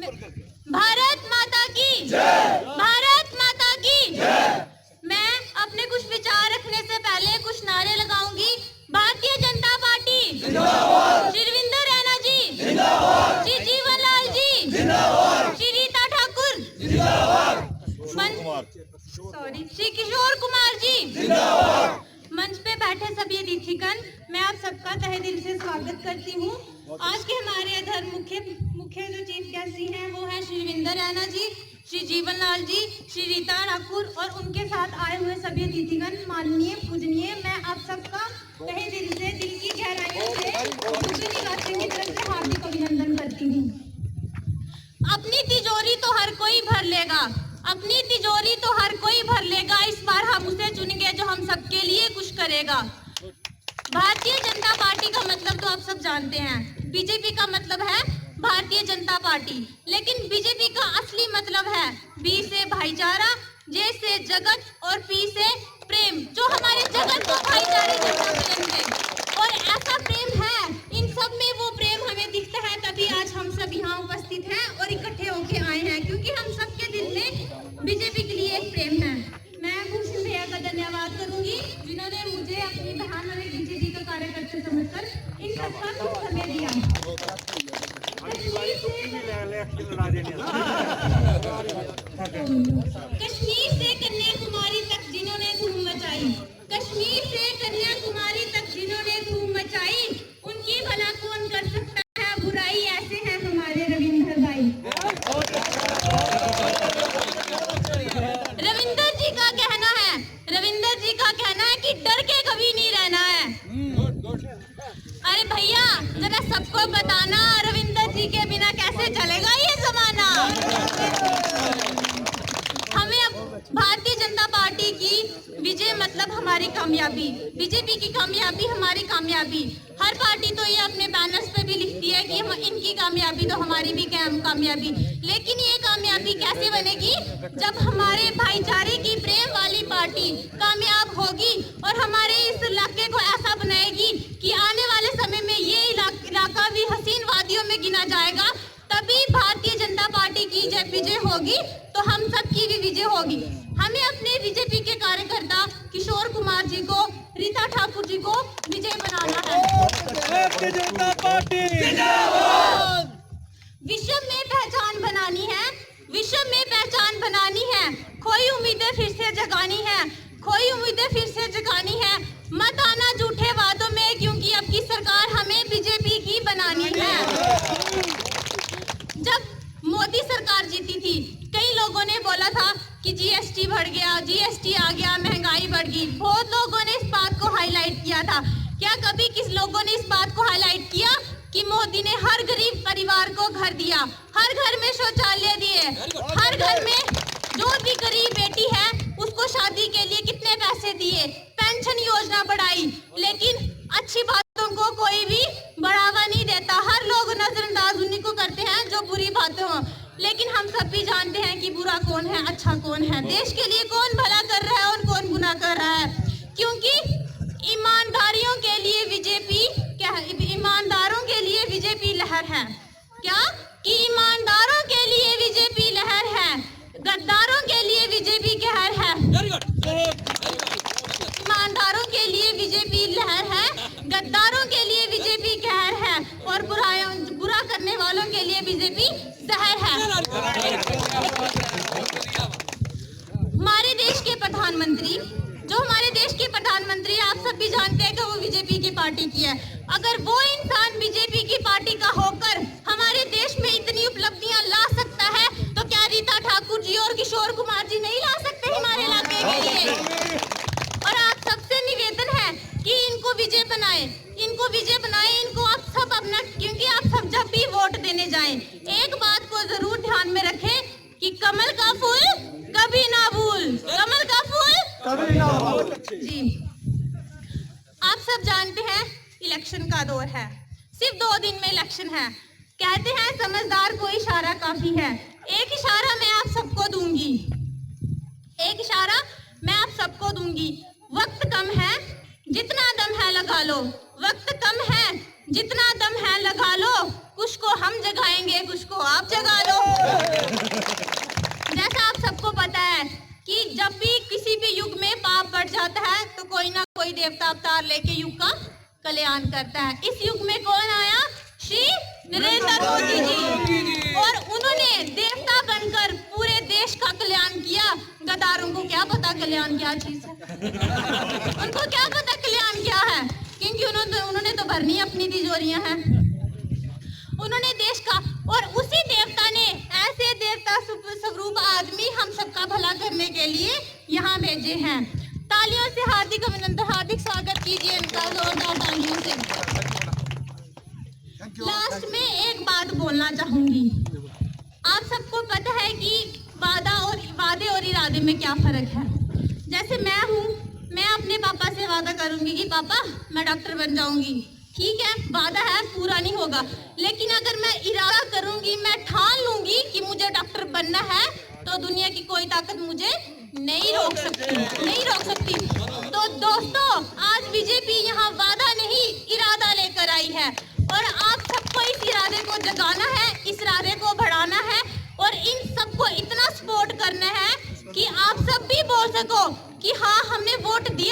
भारत माता की जय। भारत माता की जय। मैं अपने कुछ विचार रखने से पहले कुछ नारे लगाऊंगी। भारतीय जनता पार्टी जिंदाबाद। श्री रविंदर रैना जी जिंदाबाद। श्री जीवन लाल जी जिंदाबाद। श्री रीता ठाकुर जिंदाबाद। श्री किशोर कुमार जी जिंदाबाद। मंच पे बैठे सभी अतिथिगण, मैं आप सबका तहे दिल से स्वागत करती हूँ। आज के हमारे इधर मुख्य जो चीफ गेस्ट हैं वो है श्री रविंदर रैना जी, श्री जीवन लाल जी, श्री रीता ठाकुर और उनके साथ आए हुए सभी अतिथिगण। माननीय पूजनीय, मैं आप सबका तहे दिल से, दिल की गहराइयों से निवासियों की तरफ से हार्दिक अभिनंदन करती हूँ। अपनी तिजोरी तो हर कोई भर लेगा, अपनी तिजोरी तो हर कोई भर लेगा। इस बार हम उसे चुनेंगे जो हम सबके लिए कुछ करेगा। भारतीय जनता पार्टी का मतलब तो आप सब जानते हैं। बीजेपी का मतलब है भारतीय जनता पार्टी, लेकिन बीजेपी का असली मतलब है बी से भाईचारा, जे से जगत और पी से प्रेम, जो हमारे जगत को भाईचारे जैसा प्रेम दे। और ऐसा प्रेम है, इन सब में वो प्रेम हमें दिखता है, तभी आज हम सब यहाँ उपस्थित हैं और इकट्ठे होके आए हैं, क्योंकि हम सबके दिल में बीजेपी के लिए एक प्रेम है। मैं भूषण भैया का धन्यवाद करूंगी, जिन्होंने मुझे अपनी बहन और बीजेपी का कार्यकर्ता समझकर इन सबका कुछ समय दिया। कश्मीर से कन्याकुमारी तक जिन्होंने धूम मचाई, कश्मीर से कन्याकुमारी तक जिन्होंने धूम मचाई, उनकी भला कौन कर सकता है बुराई, ऐसे हैं हमारे रविंदर भाई। रविंदर जी का कहना है कि डर के कभी नहीं रहना है। अरे भैया जरा सबको बताना, रविंदर जी के बिना कैसे चलेगा ये जमाना। हमें अब भारतीय जनता पार्टी की विजय मतलब हमारी कामयाबी, बीजेपी की कामयाबी हमारी कामयाबी। हर पार्टी तो ये अपने बैनर्स पे भी लिखती है कि इनकी कामयाबी तो हमारी भी कामयाबी, लेकिन ये कामयाबी कैसे बनेगी जब हमारे भाईचारे की प्रेम वाली पार्टी कामयाब होगी और हमारे इस इलाके को ऐसा बनाएगी कि आने वाले समय में ये इलाका भी हसीन वादियों में गिना जाएगा। तभी भारतीय जनता पार्टी की जब विजय होगी तो हम सब की भी विजय होगी। हमें अपने बीजेपी के कार्यकर्ता किशोर कुमार जी को, रीता ठाकुर जी को विजय बनाना है। भारतीय जनता पार्टी विश्व में पहचान बनानी है, विश्व में पहचान बनानी है। खोई उम्मीदें फिर से जगानी है, खोई उम्मीदें फिर से जगानी है। मत आना झूठे वादों में, क्योंकि अब की सरकार हमें बीजेपी की बनानी है। जब मोदी सरकार जीती थी, कई लोगों ने बोला था कि जीएसटी बढ़ गया, जीएसटी आ गया, महंगाई बढ़ गई। बहुत लोगों ने इस बात को हाईलाइट किया था। क्या कभी किस लोगों ने इस बात को हाईलाइट किया कि मोदी ने हर गरीब परिवार को घर दिया, हर घर में शौचालय दिए, हर घर में जो भी गरीब बेटी है उसको शादी के लिए कितने पैसे दिए, पेंशन योजना बढ़ाई, लेकिन अच्छी बातों को कोई भी बढ़ावा नहीं देता। हर लोग नजरअंदाज उन्हीं को करते हैं जो बुरी बातें हों, लेकिन हम सब भी जानते हैं कि बुरा कौन है, अच्छा कौन है, देश के लिए कौन भला कर रहा है और कौन गुनाह कर रहा है। क्योंकि ईमानदारियों के लिए बीजेपी क्या है, ईमानदारों के लिए बीजेपी लहर है। क्या कि ईमानदारों के लिए बीजेपी लहर है, गद्दारों के लिए बीजेपी कहर है। ईमानदारों के लिए बीजेपी लहर है, गद्दारों के लिए बीजेपी कहर है और बुरा करने वालों के लिए बीजेपी जहर है। हमारे देश के प्रधानमंत्री, जो हमारे देश के प्रधानमंत्री आप सब भी जानते हैं कि वो बीजेपी की पार्टी की है। अगर वो इंसान बीजेपी की पार्टी का होकर हमारे देश में इतनी उपलब्धियां ला सकता है, तो क्या रीता ठाकुर जी और किशोर कुमार जी नहीं ला सकते हमारे इलाके के लिए? और आप सबसे निवेदन है कि इनको विजय बनाए, इनको विजय बनाए, इनको आप सब अपना, क्योंकि आप सब जब भी वोट देने जाएं, एक बात को जरूर ध्यान में रखें कि कमल का फूल कभी ना भूल, कमल का फूल कभी ना भूल। जी, आप सब जानते हैं इलेक्शन का दौर है, सिर्फ 2 दिन में इलेक्शन है। कहते हैं समझदार को इशारा काफी है। एक इशारा मैं आप सबको दूंगी, एक इशारा मैं आप सबको दूंगी। वक्त कम है, जितना दम है लगा लो, वक्त कम है, जितना दम है लगा लो। कुछ को हम जगाएंगे, कुछ को आप जगा लो। किसी भी युग में पाप बढ़ जाता है तो कोई ना कोई देवता अवतार लेके युग का कल्याण करता है। इस युग में कौन आया? श्री नरेंद्र मोदी जी, और उन्होंने देवता बनकर पूरे देश का कल्याण किया। गद्दारों को क्या पता कल्याण क्या चीज है, उनको क्या पता कल्याण क्या है, क्योंकि उन्होंने तो भरनी अपनी तिजोरियां हैं। उन्होंने देश का, और उसी देवता ने ऐसे देवता स्वरूप आदमी हम सबका भला करने के लिए यहाँ भेजे हैं। तालियों से हार्दिक अभिनंदन, हार्दिक स्वागत कीजिए इनका जोरदार तालियों से। लास्ट में एक बात बोलना चाहूंगी। आप सबको पता है कि वादे और इरादे में क्या फर्क है। जैसे मैं अपने पापा से वादा करूंगी कि पापा मैं डॉक्टर बन जाऊंगी, ठीक है, वादा है, पूरा नहीं होगा। लेकिन अगर मैं इरादा करूंगी, मैं ठान लूंगी कि मुझे डॉक्टर बनना है, तो दुनिया की कोई ताकत मुझे नहीं रोक सकती। तो दोस्तों, आज बीजेपी यहाँ वादा नहीं इरादा लेकर आई है, और आप सबको इस इरादे को जगाना है, इस इरादे को बढ़ाना है, और इन सबको इतना सपोर्ट करना है कि आप सब भी बोल सको कि हाँ हमने वोट दिया।